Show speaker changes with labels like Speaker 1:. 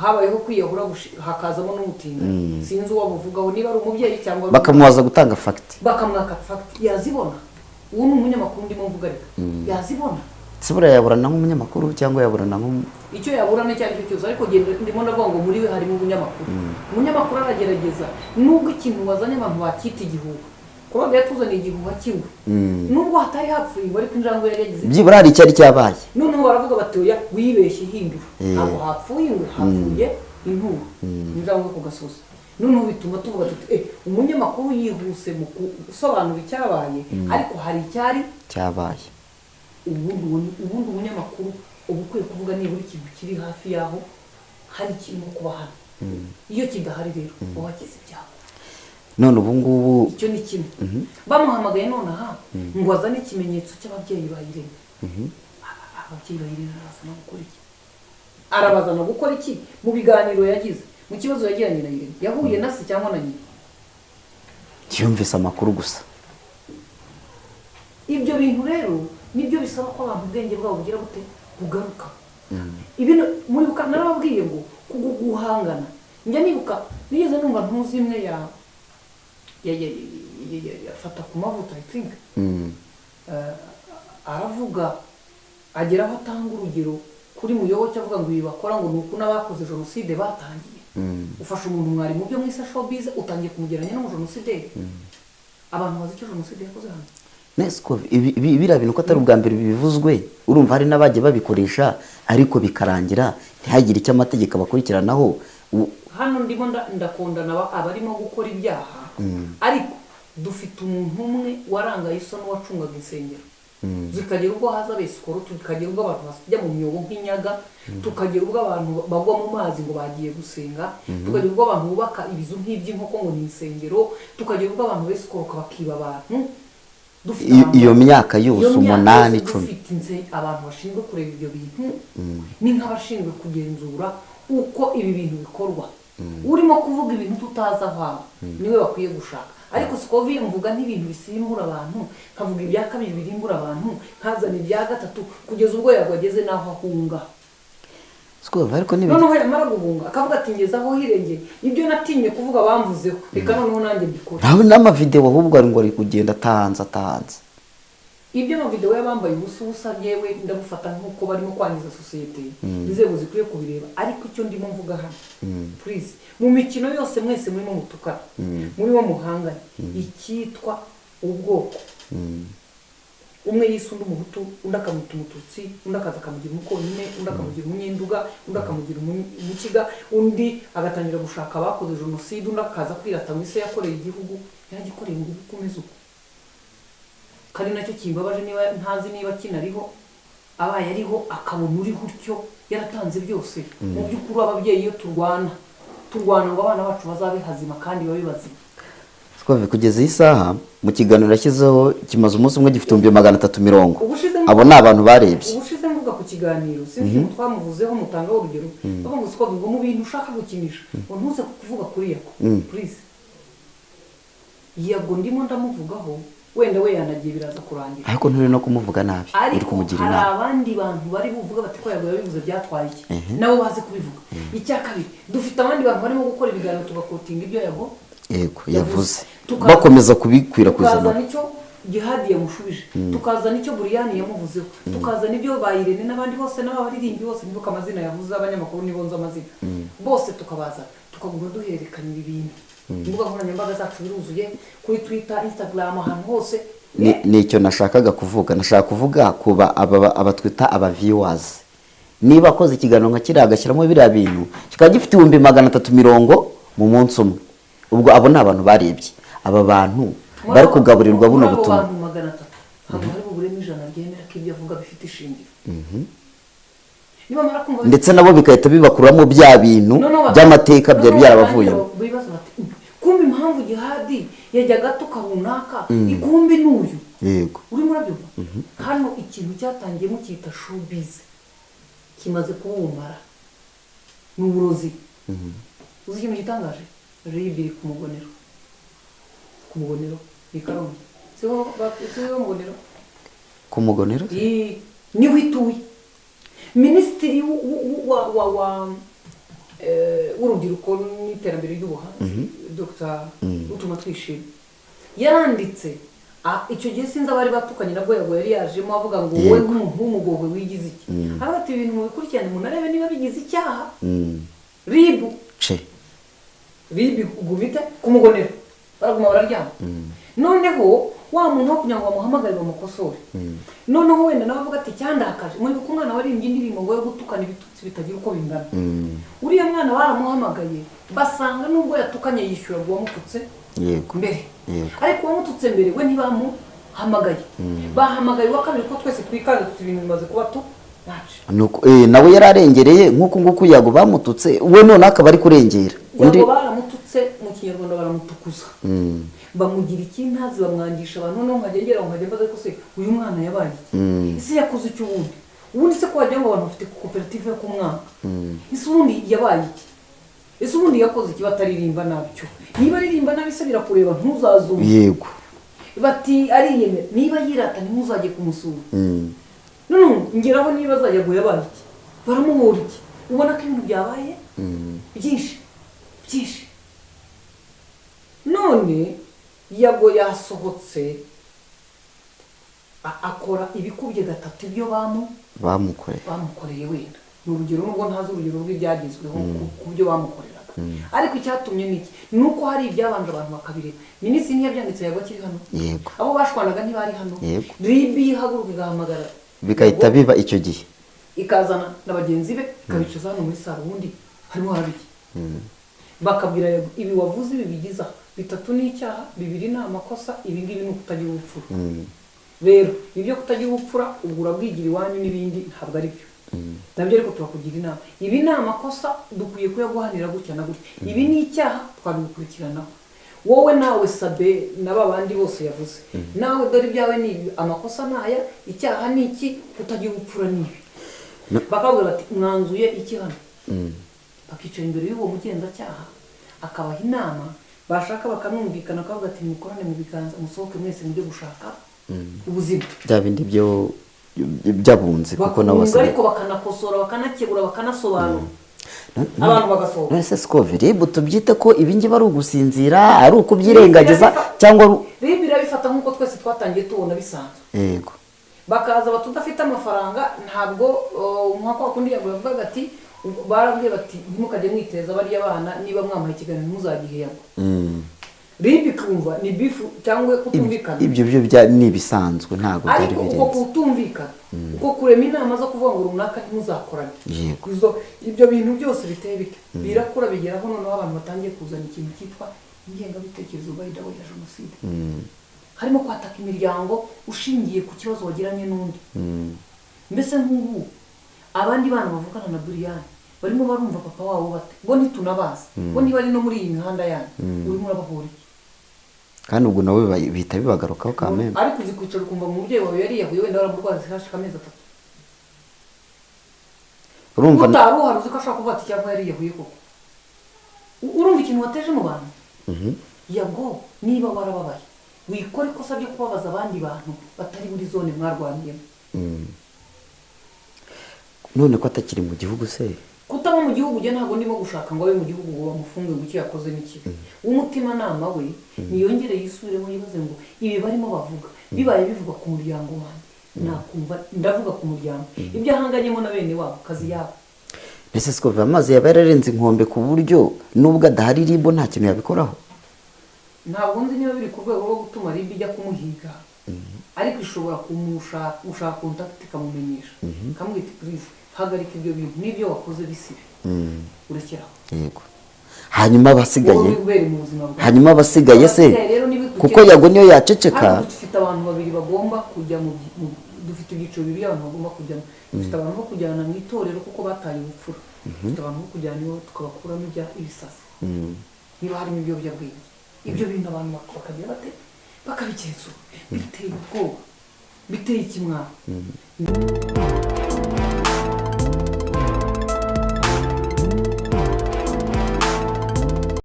Speaker 1: habayeho kwiyahura hakazamo n'umutinda sinzi uwabuvugaho niba ari umubyeyi cyangwa
Speaker 2: bakamubaza gutanga fact
Speaker 1: bakamwaka fact yazibona uwo ni umunyamakuru ndimo mvuga reka yazibona
Speaker 2: sibura yaburana nk'umunyamakuru cyangwa yaburana
Speaker 1: icyo yaburana cyari cyo cyose ariko ndimo ndavuga ngo muri we harimo umunyamakuru aragerageza nubwo ikintu wazanye abantu bakita igihuha kuba yatuzaniye igihuha kimwe nubwo hatari hapfuye ariko injangwe yari yagize
Speaker 2: byibura hari icyari cyabaye
Speaker 1: noneho baravuga bati oya wibeshye hindura ntabwo hapfuye ngo hapfuye inturo injangwe ku gasozi noneho bituma tuvuga tuti umunyamakuru yihuse mu gusobanura icyabaye ariko hari icyari
Speaker 2: cyabaye
Speaker 1: ubundi umunyamakuru uba ukwiye kuvuga nibura ikintu kiri hafi yaho hari kirimo kuba hano iyo kidahari rero wagize ibyago
Speaker 2: none ubu ngubu
Speaker 1: icyo ni kimwe bamuhamagaye none aha ngo azane ikimenyetso cy'ababyeyi ba Irene ababyeyi ba Irene arabazana gukora iki arabazana gukora iki mu biganiro yagize mu kibazo yagiranye na Irene yahuye na se cyangwa na nyina
Speaker 2: yumvise amakuru gusa
Speaker 1: ibyo bintu rero nibyo bisaba ko abantu ubwenge bwabo bugira bute bugaruka ibintu muri bukana narababwiye ngo guhangana njya nibuka nigeze numva ntuzi imwe yafata ku mavuta I think aravuga agera aho atanga urugero kuri muyoboke avuga ngo ibi bakora ngo nuko n'abakoze jenoside batangiye ufasha umuntu mwari mu byo mwisa showbiz utangiye kumugeranya no mu jenoside abantu bazi icyo jenoside yakoze hano
Speaker 2: Nesco biriya bintu ko atari ubwa mbere bivuzwe urumva hari n'abagiye babikoresha ariko bikarangira ntihagire icyo amategeko abakurikiranaho
Speaker 1: hano ndimo ndakondana abarimo gukora ibyaha ariko dufite umuntu umwe warangaye iso n'uwacungaga insengero zikagira ubwo haza besikoro tukagira ubwo abantu basijya mu myobo nk'inyaga tukagira ubwo abantu bagwa mu mazi ngo bagiye gusenga tukagira ubwo abantu bubaka ibizu nk'iby'inkoko ngo ni insengero tukagira ubwo abantu besikoro bakiba abantu
Speaker 2: iyo myaka yose 8-10
Speaker 1: dufite abantu bashinzwe kureba ibyo bintu ni nk'abashinzwe kugenzura uko ibi bintu bikorwa urimo kuvuga ibintu tutazi aho niwe bakwiye gushaka ariko sikovi mvuga n'ibintu bisimbura abantu nkavuga ibya kabiri birimbura abantu nkazana ibya gatatu kugeza ubwo yagwageze naho ahunga
Speaker 2: sikovi ariko nibi
Speaker 1: noneho yamara guhunga akavuga ati ngeze aho hirengeye ibyo natinye kuvuga bamvuzeho reka noneho nanjye mbikora
Speaker 2: nawe n'amavideo ahubwo ari ngo ari kugenda atanze
Speaker 1: ibyo amavideo y'abambaye ubusa yewe ndabufata nk'uko barimo kwangiza societe inzego zikwiye kubireba ariko icyo ndimo mvuga hano please mu mikino yose mwese murimo mutukana murimo muhanganye icyitwa ubwoko umwe yisundi umuhutu undi akamuta umututsi undi akaza akamugira umukonyine undi akamugira umunyenduga undi akamugira umukiga undi agatangira gushaka abakoze jenoside undi akaza kwirata mu isi yakoreye igihugu yaragikoreye mu gihugu kumeze uko kandi nacyo kimbabaje niba ntazi niba kinariho abaye ariho akabona uri gutyo yaratanze byose mu by'ukuri ababyeyi iyo turwana ngo abana bacu bazabe hazima kandi babe bazima
Speaker 2: twave kugeza iyi saha mu kiganiro yashyizeho kimaze umunsi umwe gifite 330 abo ni abantu barebye
Speaker 1: ubushize mvuga ku kiganiro sinzi ko twamuvuzeho mutanga urugero bavuga ngo mu bintu ushaka gukinisha ngo ntuze kuvuga kuri yako please yago ndimo ndamuvugaho wenda we yanagiye biraza kurangira
Speaker 2: ariko nturi no kumuvuga nabi uri kumugira inama
Speaker 1: hari abandi bantu bari buvuga bati ko yago yabivuze byatwaye iki nabo bazi kubivuga icya kabiri dufite abandi bantu barimo gukora ibiganiro tugakotinga ibyo yago
Speaker 2: yego yavuze bakomeza kubikwirakwiza
Speaker 1: tukaza nicyo Jihadi yamushubije tukaza nicyo Buriyani yamuvuzeho tukaza nibyo bayirene n'abandi bose n'abaririmbyi bose nibuka amazina yavuze abanyamakuru nibonza amazina bose tukabaza tukaguma duherekanya ibintu imbuga nkoranyambaga zacu biruzuye kuri Twitter Instagram ahantu hose
Speaker 2: nicyo nashakaga kuvuga nashaka kuvuga kuba abatwita aba viewers niba akoze ikiganiro nka kiri agashyiramo biriya bintu kikaba gifite 330 mu munsi umwe ubwo abo ni abantu barebye aba bantu bari kugaburirwa buno butumwa
Speaker 1: hano hari ubureme ijana ryemera ko ibyo avuga bifite ishingiro
Speaker 2: ndetse nabo bikahita bibakuramo bya bintu by'amateka byari byarabavuyemo
Speaker 1: kumbe impamvu Jihadi yajyaga atuka runaka ikumbi n'uyu
Speaker 2: yego
Speaker 1: uri murabyumva hano ikintu cyatangiye mu cyita showbiz kimaze kubumara n'uburozi uzi ikintu gitangaje ribiri ku mugonero ikarongi siho mugonero
Speaker 2: ku mugonero
Speaker 1: ni wituye ministiri wa w'urubyiruko n'iterambere ry'ubuhanzi Dr. Utuma Twishime yaranditse icyo gihe sinzi abari batukanye nabwo yari yajemo avuga ngo wowe nk'umuntu w'umugogwe wigize iki arabati ibintu mu bikurikirane munarebe niba bigize icyaha ribu gubite kumugonera baraguma bararyama noneho wa muntu wo kugira ngo bamuhamagare bamukosore noneho wenda nawe avuga ati cyandakaje muri ko umwana warimbye indirimbo ngo yo gutukana ibitutsi bitagira uko bingana uriya mwana baramuhamagaye basanga nubwo yatukanye yishyura ngo wamututse mbere ariko wamututse mbere we ntibamuhamagaye bahamagaye wa kabiri ko twese twikaze tuti ibintu bimaze kuba tu
Speaker 2: nawe yararengereye nk'uko yago bamututse we none akaba ari kurengera
Speaker 1: yago baramututse mu kinyarwanda baramutukuza bamugira ikintazi bamwangisha abantu noneho nkagengera nkajya mbaza ko se uyu mwana yabaye ese yakoze icyo ubundi se ko wagira ngo abantu bafite koperative yo kumwaka ese ubundi yabaye iki ese ubundi yakoze iki bataririmba nabyo niba aririmba nabi se birakureba ntuzazume
Speaker 2: yego
Speaker 1: bati ariyemera niba yirata ntuzajye kumusura none ngeraho niba azajya ngo yabaye iki baramuhora iki ubona ko ibintu byabaye byinshi none yago yasohotse akora ibikubye gatatu ibyo bamukoreye wenda ni urugero nubwo ntazi urugero rw'ibyagezweho ku byo bamukoreraga ariko icyatumye niki ni uko hari ibyabanje abantu bakabireba minisitiri ntiyabyanditse yago akiri hano abo bashwanaga ntibari hano ribi ihaguruka igahamagara
Speaker 2: bigahita biba icyo gihe
Speaker 1: ikazana na bagenzi be ikabicaza hano muri saro ubundi harimo harabiki bakabwira ibi wavuze ibi bigiza bitatu ni icyaha bibiri ni amakosa ibi ngibi ni ukutagira ubupfura rero ibyo kutagira ubupfura ubwo urabwigira iwanyu n'ibindi ntabwo ari byo nabyo ariko turakugira inama ibi ni amakosa dukwiye kuyaguhanira gutya na gutya ibi ni icyaha twabikurikiranaho wowe nawe sabe n'aba bandi bose yavuze nawe dore ibyawe ni amakosa naya icyaha ni iki kutagira ubupfura ni ibi bakabwira bati mwanzuye iki hano bakicara imbere y'uwo mugenzacyaha akabaha inama bashaka bakanumvikana akavuga ati mukorane mu biganza musohoke mwese mujye gushaka ubuzima
Speaker 2: bya bindi byo byabunze kuko nabo
Speaker 1: basigaye ariko bakanakosora bakanakegura bakanasobanura abantu bagasohoka
Speaker 2: nese sikovi ribu tubyite ko ibingi bari ugusinzira ari ukubyirengagiza cyangwa
Speaker 1: ribu irabifata nk'uko twese twatangiye tubona bisanzwe
Speaker 2: yego
Speaker 1: bakaza batudafite amafaranga ntabwo umwaka wakundi yavugaga ati barabwiye bati ntimukajye mwiteza bariya bana niba mwamaye ikiganiro ntuzagiheyamo ribi kumva ni bifu cyangwa kutumvikana
Speaker 2: ibyo byo ni ibisanzwe ntabwo byari
Speaker 1: birenze ariko uko kutumvikana uko kurema inama zo kuvuga ngo runaka ntimuzakorane ibyo bintu byose biteye bite birakura bigeraho noneho abantu batangiye kuzana ikintu cyitwa ingengabitekerezo bayida ya jenoside harimo kwataka imiryango ushingiye ku kibazo wagiranye n'undi mbese nk'ubu abandi bana bavugana na Buriyani barimo barumva papa wabo bate bo ntitunabazi bo ntibari no muri iyi mihanda yanyu urimo urabahora iki
Speaker 2: kandi ubwo nawe bihita bibagarukaho kameme
Speaker 1: ariko uzi kwicara ukumva mu mubyeyi wawe yariyahuye wenda waramurwaza hashika amezi 3 urumva utaruhara uzi ko ashaka kuvuga ati cyangwa yariyahuye koko urumva ikintu wateje mu bantu yago niba warababaye wikora ikosa ryo kubabaza abandi bantu batari muri zone mwarwaniyemo
Speaker 2: none ko atakiri mu gihugu se
Speaker 1: kutaba mu gihugu je ntabwo ndimo gushaka ngo abe mu gihugu ngo bamufunge ngo yakoze n'iki umutima nama we niyongere yisubiremo yibaze ngo ibi barimo bavuga bibaye bivuga ku muryango wanjye nakumva ndavuga ku muryango ibyo ahanganyemo na bene wabo kazi yabo
Speaker 2: nese sikova amazi yabarerenze inkombe ku buryo nubwo adahari ribo nta kintu yabikoraho
Speaker 1: ntabwo nzi niba biri ku rwego rwo gutuma ribi ijya kumuhiga ariko ishobora gushaka contact ikamumenyesha kamwita please hagarika ibyo bintu n'ibyo wakoze bisibe urekeraho
Speaker 2: yego hanyuma abasigaye se kuko yago niyo yaceceka
Speaker 1: dufite abantu babiri bagomba kujya mu dufite ibyiciro bibiri abantu bagomba kujyamo dufite abantu bo kujyana mu itorero kuko bataye ubupfura dufite abantu bo kujyana iwabo tukabakuramo ibisasi niba harimo ibiyobyabwenge ibyo bintu abantu bakagira bate bakabikensura biteye ubwoba biteye ikimwaro